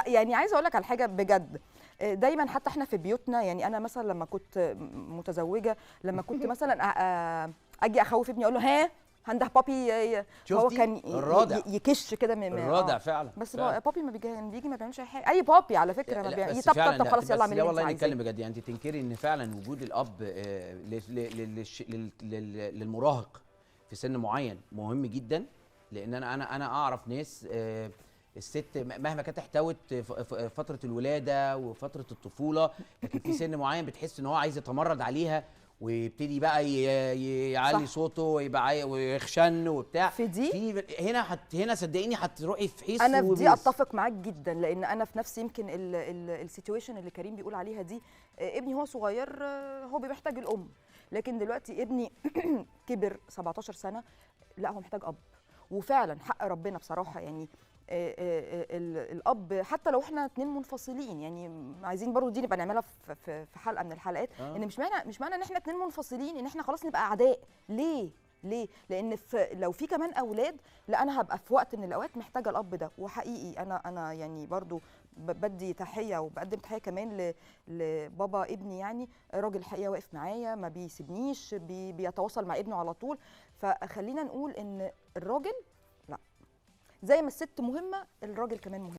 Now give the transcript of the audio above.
لا يعني عايزه اقول لك على حاجه بجد. دايما حتى احنا في بيوتنا، يعني انا مثلا لما كنت متزوجه، لما كنت مثلا اجي اخوف ابني اقول له ها هنده بابي، هو كان الرادع يكش كده الرادع فعلا. بس فعلا. بابي ما بيجي ما بيعملش اي حاجه. اي بابي على فكره ما بيعمل، يطبطب طب خلاص يلا اعملي اللي انت عايزاه. والله نتكلم بجد، يعني انت تنكري ان فعلا وجود الاب للمراهق في سن معين مهم جدا؟ لان انا اعرف ناس الست مهما كانت احتوت فتره الولاده وفتره الطفوله، لكن في سن معين بتحس ان هو عايز يتمرد عليها ويبتدي بقى يعلي صوته ويخشن وبتاع. في دي هنا صدقيني هتروحي في حيث انا في دي اتفق معاك جدا، لان انا في نفسي يمكن السيتويشن اللي كريم بيقول عليها دي، ابني هو صغير هو بيحتاج الام، لكن دلوقتي ابني كبر 17 سنه، لا هو محتاج اب. وفعلا حق ربنا بصراحه يعني الاب حتى لو احنا اتنين منفصلين، يعني عايزين برضو دي نبقى نعملها في حلقه من الحلقات، ان مش معنى ان احنا اتنين منفصلين ان احنا خلاص نبقى اعداء. ليه؟ لان لو في كمان اولاد، لا انا هبقى في وقت من الاوقات محتاجه الاب ده. وحقيقي انا يعني برضو بدي تحيه وبقدم تحيه كمان لبابا ابني، يعني راجل الحقيقه واقف معايا ما بيسيبنيش، بيتواصل مع ابنه على طول. فخلينا نقول ان الراجل لا، زي ما الست مهمه الراجل كمان مهم.